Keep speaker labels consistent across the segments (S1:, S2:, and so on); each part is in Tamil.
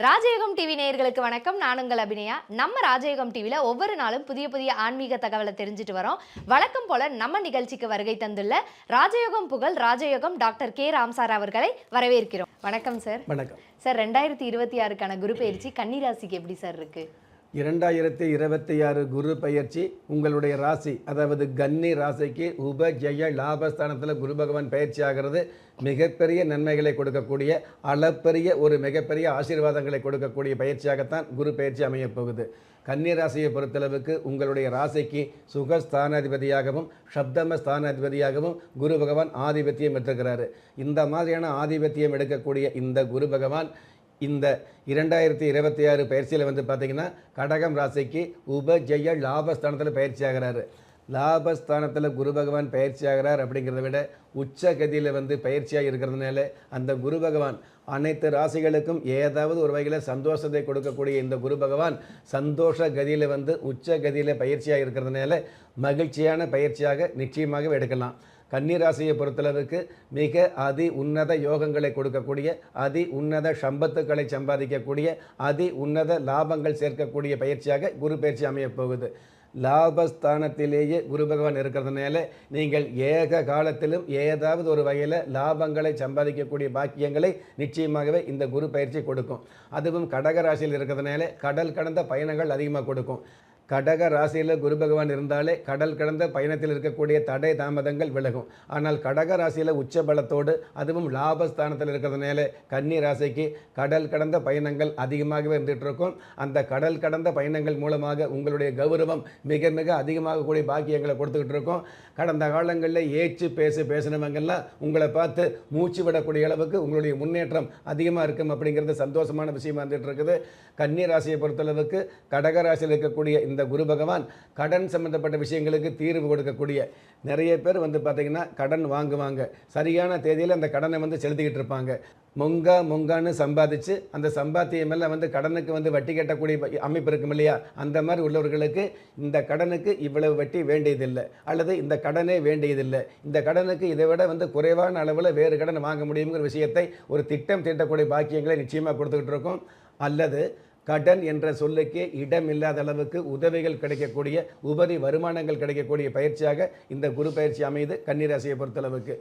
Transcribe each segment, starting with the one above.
S1: ராஜயோகம் டிவி நேயர்களுக்கு வணக்கம். நான் உங்கள் அபிநயா. நம்ம ராஜயோகம் டிவில ஒவ்வொரு நாளும் புதிய புதிய ஆன்மீக தகவலை தெரிஞ்சுட்டு வரோம். வழக்கம் போல நம்ம நிகழ்ச்சிக்கு வருகை தந்துள்ள ராஜயோகம் புகழ் ராஜயோகம் டாக்டர் கே ராம் சார் அவர்களை வரவேற்கிறோம். வணக்கம் சார்.
S2: வணக்கம்
S1: சார். 2026க்கான குரு பயிற்சி கன்னிராசிக்கு எப்படி சார் இருக்கு?
S2: 2026 குரு பயிற்சி உங்களுடைய ராசி, அதாவது கன்னி ராசிக்கு உபஜய லாபஸ்தானத்தில் குரு பகவான் பயிற்சி ஆகிறது. மிகப்பெரிய நன்மைகளை கொடுக்கக்கூடிய அளப்பரிய ஒரு மிகப்பெரிய ஆசீர்வாதங்களை கொடுக்கக்கூடிய பயிற்சியாகத்தான் குரு பயிற்சி அமையப் போகுது. கன்னி ராசியை பொறுத்தளவுக்கு உங்களுடைய ராசிக்கு சுகஸ்தானாதிபதியாகவும் சப்தம ஸ்தானாதிபதியாகவும் குரு பகவான் ஆதிபத்தியம் எடுத்துக்கிறாரு. இந்த மாதிரியான ஆதிபத்தியம் எடுக்கக்கூடிய இந்த குரு பகவான் இந்த 2026 பயிற்சியில் பார்த்திங்கன்னா கடகம் ராசிக்கு உபஜய லாபஸ்தானத்தில் பயிற்சி ஆகிறாரு. லாபஸ்தானத்தில் குரு பகவான் பயிற்சி ஆகிறார் அப்படிங்கிறத விட உச்ச கதியில் பயிற்சியாக இருக்கிறதுனால அந்த குரு பகவான் அனைத்து ராசிகளுக்கும் ஏதாவது ஒரு வகையில் சந்தோஷத்தை கொடுக்கக்கூடிய இந்த குரு பகவான் சந்தோஷ கதியில் உச்ச கதியில் பயிற்சியாக இருக்கிறதுனால மகிழ்ச்சியான பயிற்சியாக நிச்சயமாக எடுக்கலாம். கன்னிராசியை பொறுத்தளவுக்கு மிக அதி உன்னத யோகங்களை கொடுக்கக்கூடிய, அதி உன்னத சம்பத்துக்களை சம்பாதிக்கக்கூடிய, அதி உன்னத லாபங்கள் சேர்க்கக்கூடிய பயிற்சியாக குரு பயிற்சி அமையப் போகுது. லாபஸ்தானத்திலேயே குரு பகவான் இருக்கிறதுனால நீங்கள் ஏக காலத்திலும் ஏதாவது ஒரு வகையில் லாபங்களை சம்பாதிக்கக்கூடிய பாக்கியங்களை நிச்சயமாகவே இந்த குரு பயிற்சி கொடுக்கும். அதுவும் கடகராசியில் இருக்கிறதுனால கடல் கடந்த பயணங்கள் அதிகமாக கொடுக்கும். கடக ராசியில் குரு பகவான் இருந்தாலே கடல் கடந்த பயணத்தில் இருக்கக்கூடிய தடை தாமதங்கள் விலகும். ஆனால் கடக ராசியில் உச்ச பலத்தோடு அதுவும் லாபஸ்தானத்தில் இருக்கிறதுனால கன்னி ராசிக்கு கடல் கடந்த பயணங்கள் அதிகமாகவே இருந்துகிட்டு இருக்கும். அந்த கடல் கடந்த பயணங்கள் மூலமாக உங்களுடைய கௌரவம் மிக மிக அதிகமாக கூடிய பாக்கியங்களை கொடுத்துக்கிட்டு இருக்கும். கடந்த காலங்களில் ஏச்சு பேசினவங்கெல்லாம் உங்களை பார்த்து மூச்சு விடக்கூடிய அளவுக்கு உங்களுடைய முன்னேற்றம் அதிகமாக இருக்கும். அப்படிங்கிறது சந்தோஷமான விஷயமா இருந்துகிட்டு இருக்குது. கன்னி ராசியை பொறுத்தளவுக்கு கடகராசியில் இருக்கக்கூடிய இந்த குரு பகவான் கடன் சம்பந்தப்பட்ட விஷயங்களுக்கு தீர்வு கொடுக்கக்கூடிய, நிறைய பேர் பார்த்திங்கன்னா கடன் வாங்குவாங்க, சரியான தேதியில் அந்த கடனை செலுத்திக்கிட்டு இருப்பாங்க. மொங்கான்னு சம்பாதிச்சு அந்த சம்பாத்தியமெல்லாம் கடனுக்கு வட்டி கட்டக்கூடிய அமைப்பு இருக்கும் இல்லையா, அந்த மாதிரி உள்ளவர்களுக்கு இந்த கடனுக்கு இவ்வளவு வட்டி வேண்டியதில்லை, அல்லது இந்த கடனே வேண்டியதில்லை, இந்த கடனுக்கு இதை விட குறைவான அளவில் வேறு கடன் வாங்க முடியுங்கிற விஷயத்தை ஒரு திட்டம் தீட்டக்கூடிய பாக்கியங்களை நிச்சயமாக கொடுத்துக்கிட்டு இருக்கோம். அல்லது கடன் என்ற சொல்லுக்கே இடமில்லாத அளவுக்கு உதவிகள் கிடைக்கக்கூடிய, உபரி வருமானங்கள் கிடைக்கக்கூடிய பயிற்சியாக இந்த குரு பயிற்சி அமைது கன்னிராசியை பொறுத்தளவுக்கு.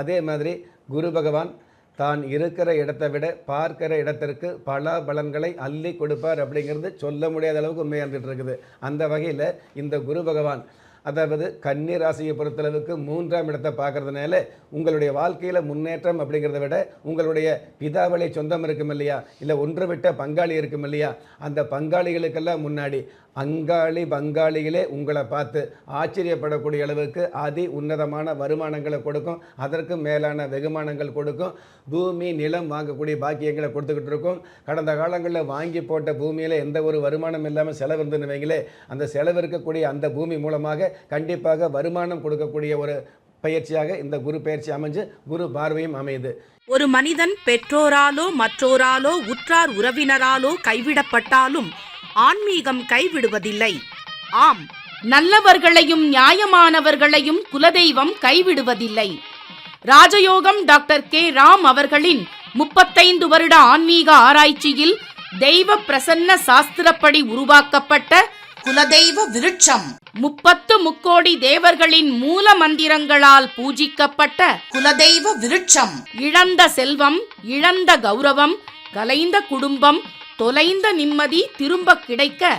S2: அதே மாதிரி குரு பகவான் தான் இருக்கிற இடத்தை விட பார்க்கிற இடத்திற்கு பல பலன்களை அள்ளி கொடுப்பார் அப்படிங்கிறது சொல்ல முடியாத அளவுக்கு உண்மையாக இருந்துகிட்டு இருக்குது. அந்த வகையில் இந்த குரு பகவான் அதாவது கன்னி ராசியை பொறுத்தளவுக்கு 3ஆம் இடத்தை பார்க்கறதுனால உங்களுடைய வாழ்க்கையில் முன்னேற்றம் அப்படிங்கிறத விட உங்களுடைய பிதாவளி சொந்தம் இருக்கும் இல்லையா, இல்லை ஒன்று விட்ட பங்காளி இருக்கும் இல்லையா, அந்த பங்காளிகளுக்கெல்லாம் முன்னாடி அங்காளி பங்காளிகளே உங்களை பார்த்து ஆச்சரியப்படக்கூடிய அளவுக்கு அதி உன்னதமான வருமானங்களை கொடுக்கும். அதற்கு மேலான வெகுமானங்கள் கொடுக்கும். பூமி நிலம் வாங்கக்கூடிய பாக்கியங்களை கொடுத்துக்கிட்டு இருக்கும். கடந்த காலங்களில் வாங்கி போட்ட பூமியில் எந்த ஒரு வருமானம் இல்லாமல் செலவு இருந்துன்னு வைங்களே, அந்த செலவு இருக்கக்கூடிய அந்த பூமி மூலமாக கண்டிப்பாக வருமானம் கொடுக்கக்கூடிய ஒரு பயிற்சியாக இந்த குரு பயிற்சி அமைஞ்சு குரு பார்வையும் அமையுது.
S3: ஒரு மனிதன் பெற்றோராலோ மற்றோராலோ உற்றார் உறவினராலோ கைவிடப்பட்டாலும் ஆன்மீகம் கைவிடுவதில்லை. ஆம், நல்லவர்களையும் நியாயமானவர்களையும் குலதெய்வம் கைவிடுவதில்லை. ராஜயோகம் டாக்டர் கே ராம் அவர்களின் 35 வருட ஆன்மீக ஆராய்ச்சியில் தெய்வ பிரசன்ன சாஸ்திரப்படி உருவாக்கப்பட்ட குலதெய்வ விருட்சம், 30 முக்கோடி தேவர்களின் மூல மந்திரங்களால் பூஜிக்கப்பட்ட குலதெய்வ விருட்சம், இழந்த செல்வம், இழந்த கௌரவம், கலைந்த குடும்பம், தொலைந்த நிம்மதி திரும்ப கிடைக்க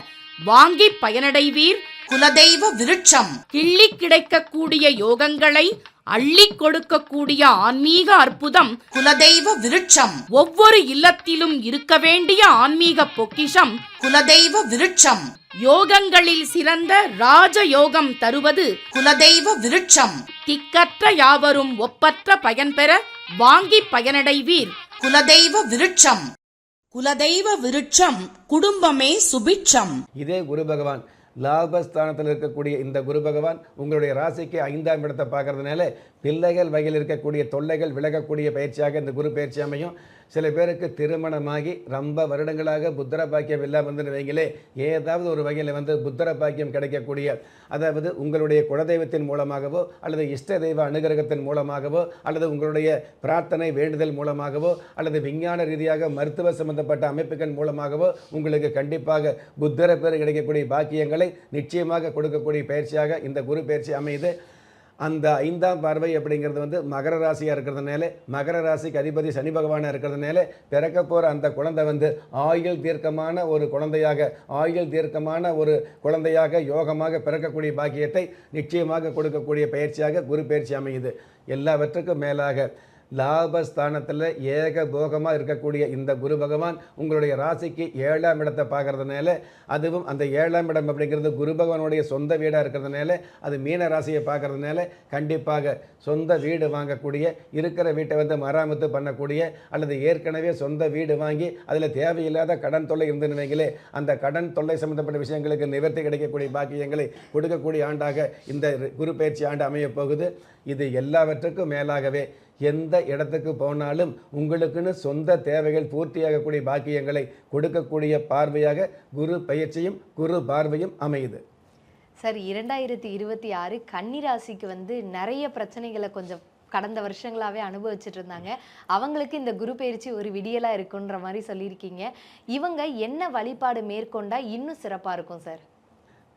S3: வாங்கி பயனடைவீர். குலதெய்வ விருட்சம் கிள்ளி கிடைக்கக்கூடிய யோகங்களை அள்ளி கொடுக்கக்கூடிய ஆன்மீக அற்புதம் குலதெய்வ விருட்சம். ஒவ்வொரு இல்லத்திலும் இருக்க வேண்டிய ஆன்மீக பொக்கிஷம் குலதெய்வ விருட்சம். யோகங்களில் சிறந்த ராஜயோகம் தருவது குலதெய்வ விருட்சம். திக்கற்ற யாவரும் ஒப்பற்ற பயன் பெற வாங்கி பயனடைவீர். குலதெய்வ விருட்சம். குலதெய்வ விருட்சம் குடும்பமே சுபிட்சம்.
S2: இதே குரு பகவான் லாபஸ்தானத்தில் இருக்கக்கூடிய இந்த குரு பகவான் உங்களுடைய ராசிக்கு 5ஆம் இடத்தை பார்க்கறதுனால பிள்ளைகள் வகையில் இருக்கக்கூடிய தொல்லைகள் விலகக்கூடிய பயிற்சியாக இந்த குரு பயிற்சி அமையும். சில பேருக்கு திருமணமாகி ரொம்ப வருடங்களாக புத்திர பாக்கியம் இல்லாமல் வந்து வைங்களே, ஏதாவது ஒரு வகையில் வந்து புத்திர பாக்கியம் கிடைக்கக்கூடிய, அதாவது உங்களுடைய குலதெய்வத்தின் மூலமாகவோ அல்லது இஷ்ட தெய்வ அனுகிரகத்தின் மூலமாகவோ அல்லது உங்களுடைய பிரார்த்தனை வேண்டுதல் மூலமாகவோ அல்லது விஞ்ஞான ரீதியாக மருத்துவ சம்பந்தப்பட்ட அமைப்புகள் மூலமாகவோ உங்களுக்கு கண்டிப்பாக புத்திர பேர் கிடைக்கக்கூடிய பாக்கியங்களை நிச்சயமாக கொடுக்கக்கூடிய பயிற்சியாக இந்த குரு பயிற்சி அமையுது. அந்த 5ஆம் பார்வை அப்படிங்கிறது வந்து மகர ராசியாக இருக்கிறதுனால, மகர ராசிக்கு அதிபதி சனி பகவானாக இருக்கிறதுனால பிறக்க போகிற அந்த குழந்தை வந்து ஆயுள் தீர்க்கமான ஒரு குழந்தையாக யோகமாக பிறக்கக்கூடிய பாக்கியத்தை நிச்சயமாக கொடுக்கக்கூடிய பயிற்சியாக குரு பயிற்சி அமையுது. எல்லாவற்றுக்கும் மேலாக லாபஸ்தானத்தில் ஏக போகமாக இருக்கக்கூடிய இந்த குரு பகவான் உங்களுடைய ராசிக்கு 7ஆம் இடத்தை பார்க்கறதுனால, அதுவும் அந்த 7ஆம் இடம் அப்படிங்கிறது குரு பகவானுடைய சொந்த வீடாக இருக்கிறதுனால, அது மீன ராசியை பார்க்கறதுனால கண்டிப்பாக சொந்த வீடு வாங்கக்கூடிய, இருக்கிற வீட்டை வந்து மராமத்து பண்ணக்கூடிய அல்லது ஏற்கனவே சொந்த வீடு வாங்கி அதில் தேவையில்லாத கடன் தொல்லை இருந்துன்னு அந்த கடன் தொல்லை சம்பந்தப்பட்ட விஷயங்களுக்கு நிவர்த்தி கிடைக்கக்கூடிய பாக்கியங்களை கொடுக்கக்கூடிய ஆண்டாக இந்த குரு பயிற்சி ஆண்டு அமையப் போகுது. இது எல்லாவற்றுக்கும் மேலாகவே எந்த இடத்துக்கு போனாலும் உங்களுக்குன்னு சொந்த தேவைகள் பூர்த்தியாகக்கூடிய பாக்கியங்களை கொடுக்கக்கூடிய பார்வையாக குரு பயிற்சியும் குரு பார்வையும் அமையுது.
S1: சார், 2026 கன்னிராசிக்கு வந்து நிறைய பிரச்சனைகளை கொஞ்சம் கடந்த வருஷங்களாகவே அனுபவிச்சுட்டு இருந்தாங்க. அவங்களுக்கு இந்த குரு பயிற்சி ஒரு விடியலாக இருக்குன்ற மாதிரி சொல்லியிருக்கீங்க. இவங்க என்ன வழிபாடு மேற்கொண்டா இன்னும் சிறப்பாக இருக்கும் சார்?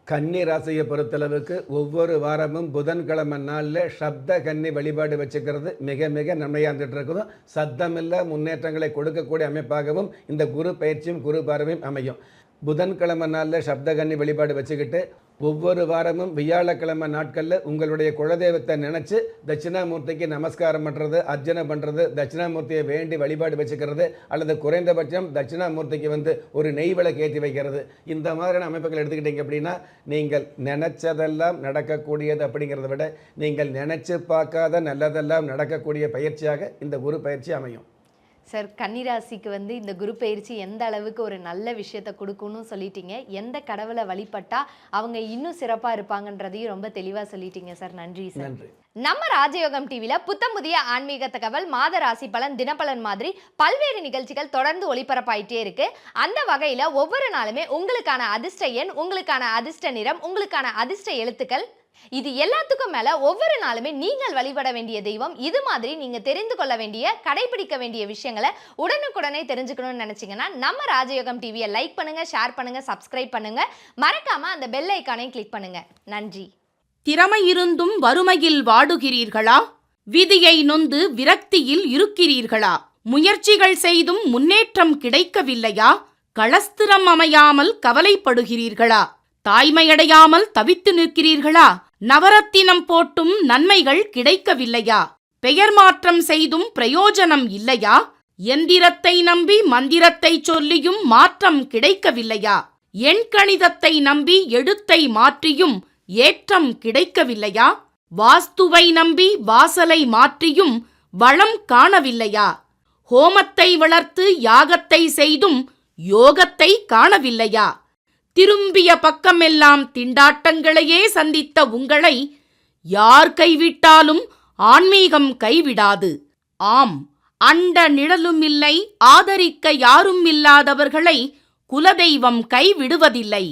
S2: கன்னி ராசியை பொறுத்தளவுக்கு ஒவ்வொரு வாரமும் புதன்கிழமை நாளில் சப்த கன்னி வழிபாடு வச்சுக்கிறது மிக மிக நன்மையாக இருந்துகிட்டு இருக்கணும். சத்தமில்ல முன்னேற்றங்களை கொடுக்கக்கூடிய அமைப்பாகவும் இந்த குரு பயிற்சியும் குரு பார்வையும் அமையும். புதன்கிழமை நாளில் சப்த கன்னி வழிபாடு வச்சுக்கிட்டு ஒவ்வொரு வாரமும் வியாழக்கிழமை நாட்களில் உங்களுடைய குலதெய்வத்தை நினச்சி தட்சிணாமூர்த்திக்கு நமஸ்காரம் பண்ணுறது, அர்ச்சனை பண்ணுறது, தட்சிணாமூர்த்தியை வேண்டி வழிபாடு வச்சுக்கிறது அல்லது குறைந்தபட்சம் தட்சிணாமூர்த்திக்கு வந்து ஒரு நெய் விளக்கு ஏற்றி வைக்கிறது. இந்த மாதிரியான அமைப்புகள் எடுத்துக்கிட்டீங்க அப்படின்னா நீங்கள் நினச்சதெல்லாம் நடக்கக்கூடியது அப்படிங்கிறத விட நீங்கள் நினச்சி பார்க்காத நல்லதெல்லாம் நடக்கக்கூடிய பயிற்சியாக இந்த குரு பயிற்சி அமையும்.
S1: சார், கன்னிராசிக்கு வந்து இந்த குரு பயிற்சி எந்த அளவுக்கு ஒரு நல்ல விஷயத்தை கொடுக்கும்னு சொல்லிட்டீங்க. எந்த கடவுளை வழிபட்டா அவங்க இன்னும் சிறப்பாக இருப்பாங்கன்றதையும் ரொம்ப தெளிவாக சொல்லிட்டீங்க சார். நன்றி சார்.
S2: நன்றி.
S1: நம்ம ராஜயோகம் டிவியில் புத்தம் புதிய ஆன்மீக தகவல், மாத ராசி பலன், தினப்பலன் மாதிரி பல்வேறு நிகழ்ச்சிகள் தொடர்ந்து ஒளிபரப்பாயிட்டே இருக்கு. அந்த வகையில் ஒவ்வொரு நாளுமே உங்களுக்கான அதிர்ஷ்ட எண், உங்களுக்கான அதிர்ஷ்ட நிறம், உங்களுக்கான அதிர்ஷ்ட எழுத்துக்கள், இது எல்லாத்துக்கும் மேல ஒவ்வொரு நாளுமே நீங்கள் வழிபட வேண்டிய தெய்வம், இது மாதிரி நீங்க தெரிந்து கொள்ள வேண்டிய, கடைபிடிக்க வேண்டிய விஷயங்களை உடனுக்குடனே தெரிஞ்சுக்கணும்னு நினைச்சீங்கன்னா நம்ம ராஜயோகம் டிவியை லைக் பண்ணுங்க, ஷேர் பண்ணுங்க, சப்ஸ்கிரைப் பண்ணுங்க, மறக்காம அந்த பெல் ஐக்கானை கிளிக் பண்ணுங்க. நன்றி.
S3: திறமை இருந்தும் வறுமையில் வாடுகிறீர்களா? விதியை நொந்து விரக்தியில் இருக்கிறீர்களா? முயற்சிகள் செய்தும் முன்னேற்றம் கிடைக்கவில்லையா? களஸ்திரம் அமையாமல் கவலைப்படுகிறீர்களா? தாய்மையடையாமல் தவித்து நிற்கிறீர்களா? நவரத்தினம் போட்டும் நன்மைகள் கிடைக்கவில்லையா? பெயர் மாற்றம் செய்தும் பிரயோஜனம் இல்லையா? எந்திரத்தை நம்பி மந்திரத்தை சொல்லியும் மாற்றம் கிடைக்கவில்லையா? எண்கணிதத்தை நம்பி எழுத்தை மாற்றியும் ஏற்றம் கிடைக்கவில்லையா? வாஸ்துவை நம்பி வாசலை மாற்றியும் வளம் காணவில்லையா? ஹோமத்தை வளர்த்து யாகத்தை செய்தும் யோகத்தை காணவில்லையா? திரும்பிய பக்கமெல்லாம் திண்டாட்டங்களையே சந்தித்த உங்களை யார் கைவிட்டாலும் ஆன்மீகம் கைவிடாது. ஆம், அண்ட நிழலும் இல்லை, ஆதரிக்க யாரும் இல்லாதவர்களை குலதெய்வம் கைவிடுவதில்லை.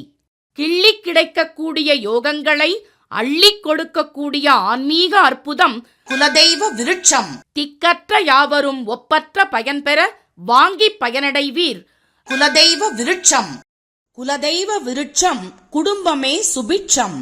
S3: கிள்ளிக் கிடைக்கக்கூடிய யோகங்களை அள்ளிக் கொடுக்கக்கூடிய ஆன்மீக அற்புதம் குலதெய்வ விருட்சம். திக்கற்ற யாவரும் ஒப்பற்ற பயன்பெற வாங்கி பயனடைவீர். குலதெய்வ விருட்சம். குலதெய்வ விருட்சம், குடும்பமே சுபிட்சம்.